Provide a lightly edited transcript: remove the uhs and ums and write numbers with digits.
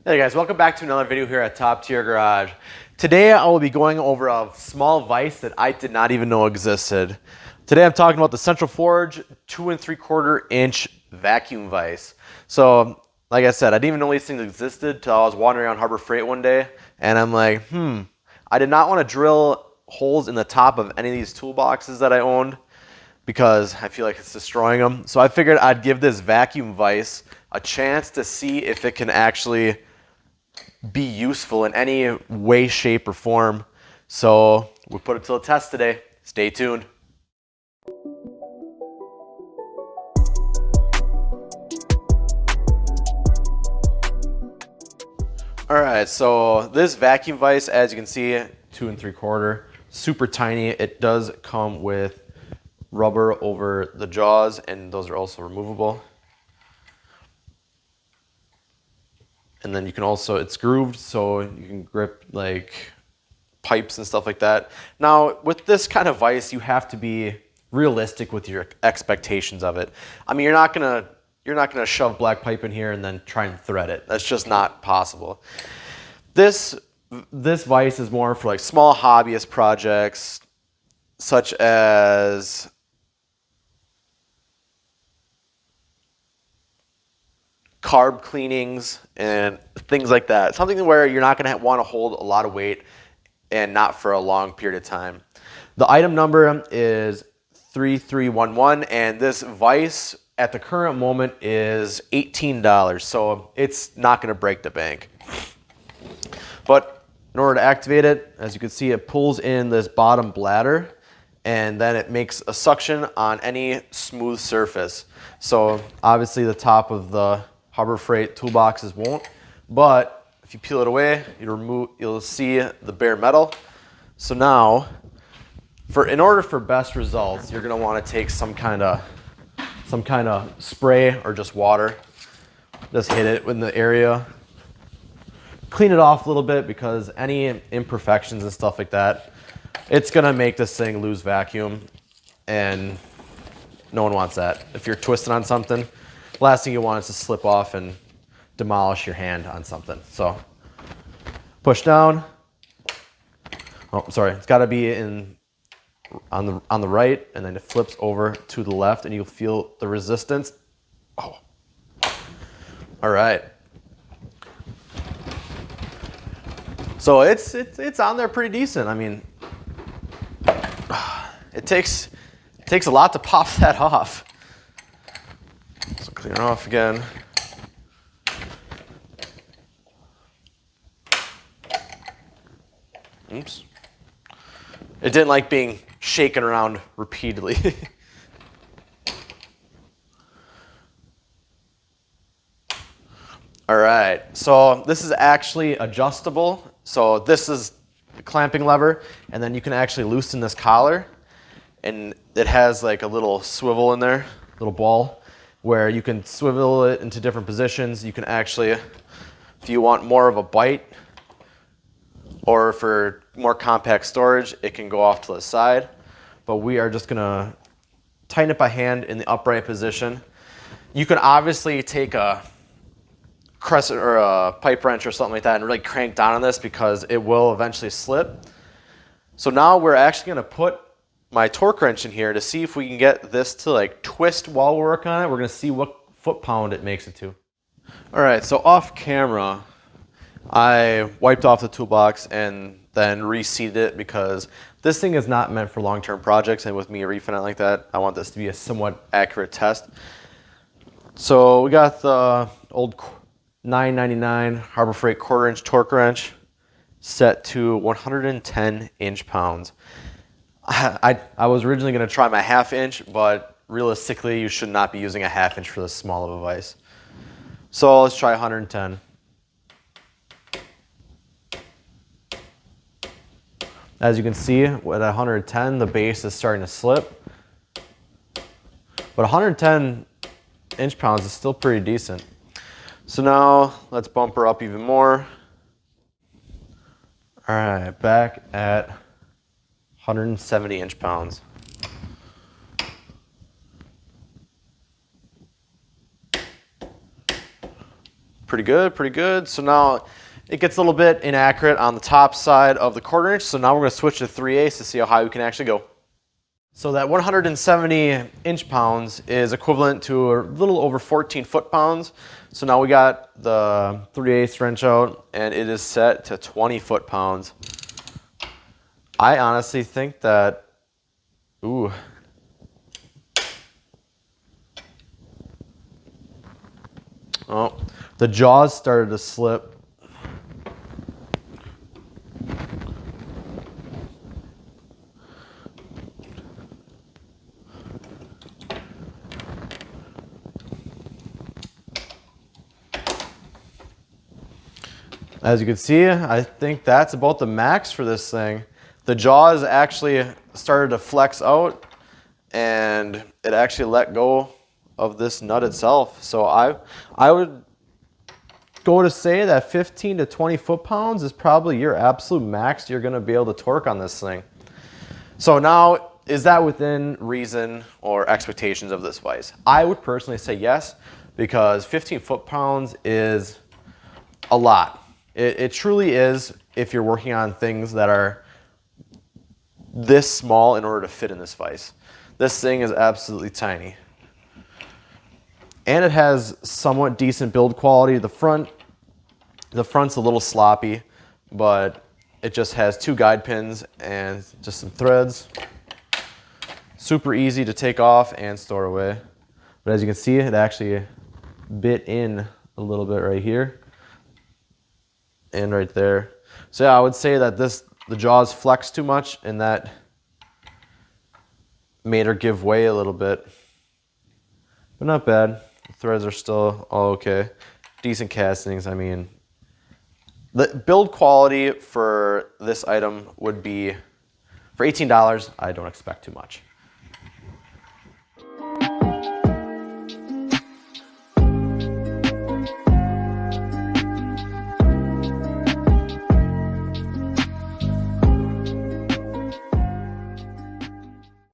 Hey guys, welcome back to another video here at Top Tier Garage. Today I will be going over a small vise that I did not even know existed. Today I'm talking about the Central Forge 2 3/4 inch vacuum vise. So, like I said, I didn't even know these things existed until I was wandering around Harbor Freight one day, and I'm like, I did not want to drill holes in the top of any of these toolboxes that I owned because I feel like it's destroying them. So I figured I'd give this vacuum vise a chance to see if it can actually be useful in any way, shape, or form. So we put it to the test today. Stay tuned. All right, so this vacuum vise, as you can see, 2 3/4, super tiny. It does come with rubber over the jaws, and those are also removable. And then you can also, it's grooved, so you can grip like pipes and stuff like that. Now, with this kind of vise, you have to be realistic with your expectations of it. I mean, you're not gonna shove black pipe in here and then try and thread it. That's just not possible. This vise is more for like small hobbyist projects, such as carb cleanings and things like that. Something where you're not going to want to hold a lot of weight and not for a long period of time. The item number is 3311, and this vise at the current moment is $18. So it's not going to break the bank. But in order to activate it, as you can see, it pulls in this bottom bladder, and then it makes a suction on any smooth surface. So obviously the top of the Harbor Freight toolboxes won't, but if you peel it away, you'll see the bare metal. So now, in order for best results, you're gonna want to take some kind of spray or just water. Just hit it in the area. Clean it off a little bit because any imperfections and stuff like that, it's gonna make this thing lose vacuum, and no one wants that. If you're twisting on something, the last thing you want is to slip off and demolish your hand on something. So push down. Oh, sorry, it's gotta be on the right, and then it flips over to the left, and you'll feel the resistance. Oh, all right. So it's on there pretty decent. I mean, it takes a lot to pop that off. So clear it off again. Oops. It didn't like being shaken around repeatedly. All right, so this is actually adjustable. So this is the clamping lever, and then you can actually loosen this collar, and it has like a little swivel in there, little ball, where you can swivel it into different positions. You can actually, if you want more of a bite, or for more compact storage, it can go off to the side. But we are just gonna tighten it by hand in the upright position. You can obviously take a crescent or a pipe wrench or something like that and really crank down on this because it will eventually slip. So now we're actually gonna put my torque wrench in here to see if we can get this to like twist while we work on it. We're gonna see what foot-pound it makes it to. All right, so off camera, I wiped off the toolbox and then reseated it because this thing is not meant for long-term projects, and with me reefing it like that, I want this to be a somewhat accurate test. So we got the old $9.99 Harbor Freight 1/4 inch torque wrench set to 110 inch-pounds. I was originally going to try my 1/2 inch, but realistically, you should not be using a 1/2 inch for this small of a vise. So let's try 110. As you can see, at 110, the base is starting to slip. But 110 inch-pounds is still pretty decent. So now let's bump her up even more. All right, back at 170 inch-pounds. Pretty good, pretty good. So now it gets a little bit inaccurate on the top side of the 1/4 inch. So now we're going to switch to 3/8 to see how high we can actually go. So that 170 inch-pounds is equivalent to a little over 14 foot-pounds. So now we got the 3/8 wrench out and it is set to 20 foot-pounds. I honestly think that, ooh. Oh, the jaws started to slip. As you can see, I think that's about the max for this thing. The jaws actually started to flex out and it actually let go of this nut itself. So I would go to say that 15 to 20 foot-pounds is probably your absolute max you're going to be able to torque on this thing. So now, is that within reason or expectations of this vise? I would personally say yes, because 15 foot-pounds is a lot. It truly is if you're working on things that are this small in order to fit in this vise. This thing is absolutely tiny. And it has somewhat decent build quality. The front's a little sloppy, but it just has 2 guide pins and just some threads. Super easy to take off and store away. But as you can see, it actually bit in a little bit right here and right there. So yeah, I would say that the jaws flexed too much and that made her give way a little bit. But not bad. The threads are still all okay. Decent castings. I mean, the build quality for this item would be, for $18, I don't expect too much.